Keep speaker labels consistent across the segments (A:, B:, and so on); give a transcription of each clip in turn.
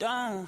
A: down.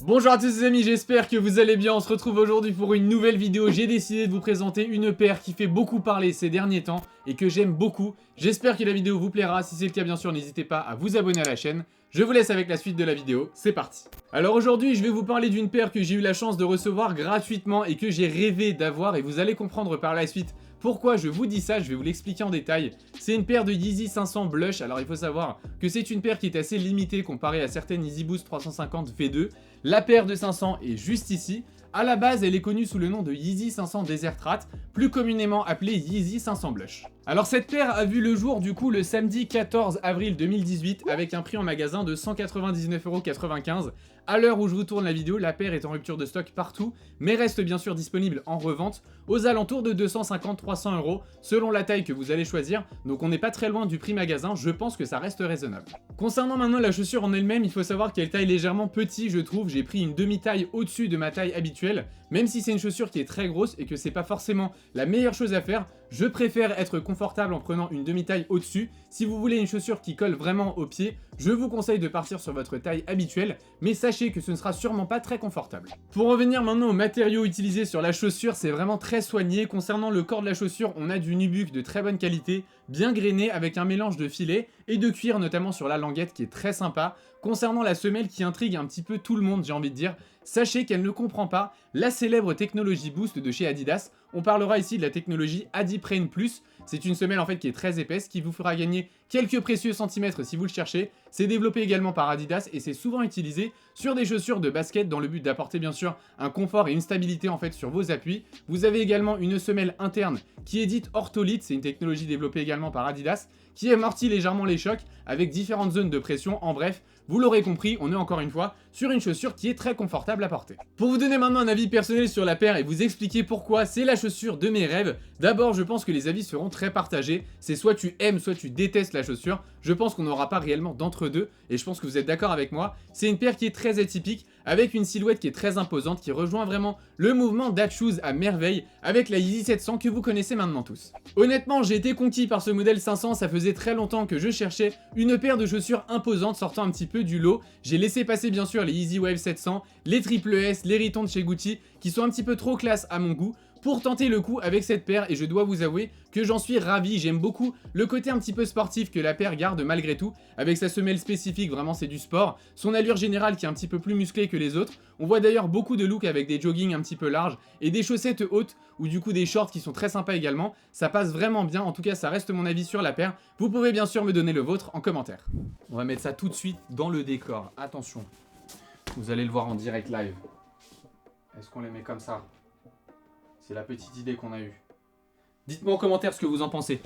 B: Bonjour à tous les amis, j'espère que vous allez bien. On se retrouve aujourd'hui pour une nouvelle vidéo. J'ai décidé de vous présenter une paire qui fait beaucoup parler ces derniers temps et que j'aime beaucoup. J'espère que la vidéo vous plaira. Si c'est le cas, bien sûr, n'hésitez pas à vous abonner à la chaîne. Je vous laisse avec la suite de la vidéo, c'est parti. Alors aujourd'hui, je vais vous parler d'une paire que j'ai eu la chance de recevoir gratuitement et que j'ai rêvé d'avoir, et vous allez comprendre par la suite pourquoi je vous dis ça, je vais vous l'expliquer en détail. C'est une paire de Yeezy 500 Blush. Alors il faut savoir que c'est une paire qui est assez limitée comparée à certaines Yeezy Boost 350 V2. La paire de 500 est juste ici. A la base, elle est connue sous le nom de Yeezy 500 Desert Rat, plus communément appelée Yeezy 500 Blush. Alors cette paire a vu le jour du coup le samedi 14 avril 2018 avec un prix en magasin de 199,95 €. À l'heure où je vous tourne la vidéo, la paire est en rupture de stock partout, mais reste bien sûr disponible en revente aux alentours de 250-300 € selon la taille que vous allez choisir, donc on n'est pas très loin du prix magasin, je pense que ça reste raisonnable. Concernant maintenant la chaussure en elle-même, il faut savoir qu'elle taille légèrement petit je trouve, j'ai pris une demi-taille au-dessus de ma taille habituelle, même si c'est une chaussure qui est très grosse et que c'est pas forcément la meilleure chose à faire, je préfère être confortable en prenant une demi-taille au-dessus. Si vous voulez une chaussure qui colle vraiment au pied, je vous conseille de partir sur votre taille habituelle, mais sachez que ce ne sera sûrement pas très confortable. Pour revenir maintenant aux matériaux utilisés sur la chaussure, c'est vraiment très soigné. Concernant le corps de la chaussure, on a du nubuck de très bonne qualité, bien grainé avec un mélange de filet et de cuir notamment sur la languette qui est très sympa. Concernant la semelle qui intrigue un petit peu tout le monde, j'ai envie de dire, sachez qu'elle ne comprend pas la célèbre technologie Boost de chez Adidas. On parlera ici de la technologie Adiprane Plus. C'est une semelle en fait qui est très épaisse, qui vous fera gagner quelques précieux centimètres si vous le cherchez. C'est développé également par Adidas et c'est souvent utilisé sur des chaussures de basket dans le but d'apporter bien sûr un confort et une stabilité en fait sur vos appuis. Vous avez également une semelle interne qui est dite ortholite, c'est une technologie développée également par Adidas, qui amortit légèrement les chocs avec différentes zones de pression. En bref, vous l'aurez compris, on est encore une fois sur une chaussure qui est très confortable à porter. Pour vous donner maintenant un avis personnel sur la paire et vous expliquer pourquoi c'est la chaussure de mes rêves, d'abord je pense que les avis seront très partagés. C'est soit tu aimes, soit tu détestes la chaussure. Je pense qu'on n'aura pas réellement d'entre-deux et je pense que vous êtes d'accord avec moi. C'est une paire qui est très atypique, avec une silhouette qui est très imposante, qui rejoint vraiment le mouvement d'Adshoes à merveille, avec la Yeezy 700 que vous connaissez maintenant tous. Honnêtement, j'ai été conquis par ce modèle 500, ça faisait très longtemps que je cherchais une paire de chaussures imposantes sortant un petit peu du lot. J'ai laissé passer bien sûr les Yeezy Wave 700, les Triple S, les Riton de chez Gucci, qui sont un petit peu trop classe à mon goût, pour tenter le coup avec cette paire, et je dois vous avouer que j'en suis ravi. J'aime beaucoup le côté un petit peu sportif que la paire garde malgré tout, avec sa semelle spécifique, vraiment c'est du sport, son allure générale qui est un petit peu plus musclée que les autres. On voit d'ailleurs beaucoup de looks avec des joggings un petit peu larges et des chaussettes hautes ou du coup des shorts qui sont très sympas également. Ça passe vraiment bien, en tout cas ça reste mon avis sur la paire. Vous pouvez bien sûr me donner le vôtre en commentaire. On va mettre ça tout de suite dans le décor, attention, vous allez le voir en direct live. Est-ce qu'on les met comme ça ? C'est la petite idée qu'on a eue. Dites-moi en commentaire ce que vous en pensez.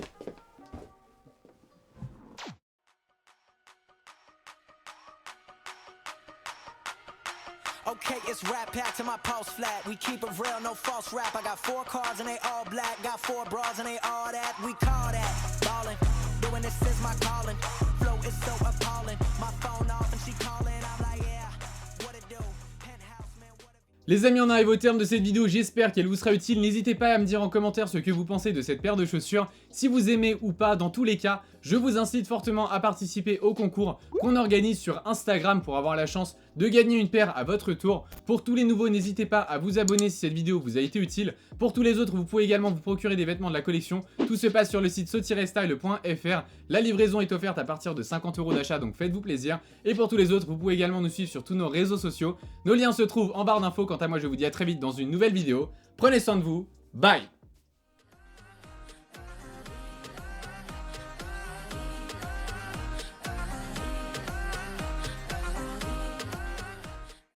A: Okay, it's rap pack to my pulse flat. We keep it real, no false rap. I got 4 cars and they all black. Got 4 bras and they all that. We call that ballin'. Doing this is my calling. Flow is so appalling. My phone off and she calling. I'm like, yeah, what it do? Penthouse, man, what it...
B: Les amis, on arrive au terme de cette vidéo, j'espère qu'elle vous sera utile. N'hésitez pas à me dire en commentaire ce que vous pensez de cette paire de chaussures. Si vous aimez ou pas, dans tous les cas, je vous incite fortement à participer au concours qu'on organise sur Instagram pour avoir la chance de gagner une paire à votre tour. Pour tous les nouveaux, n'hésitez pas à vous abonner si cette vidéo vous a été utile. Pour tous les autres, vous pouvez également vous procurer des vêtements de la collection. Tout se passe sur le site so-style.fr. La livraison est offerte à partir de 50 € d'achat, donc faites-vous plaisir. Et pour tous les autres, vous pouvez également nous suivre sur tous nos réseaux sociaux. Nos liens se trouvent en barre d'infos. Quant à moi, je vous dis à très vite dans une nouvelle vidéo. Prenez soin de vous. Bye!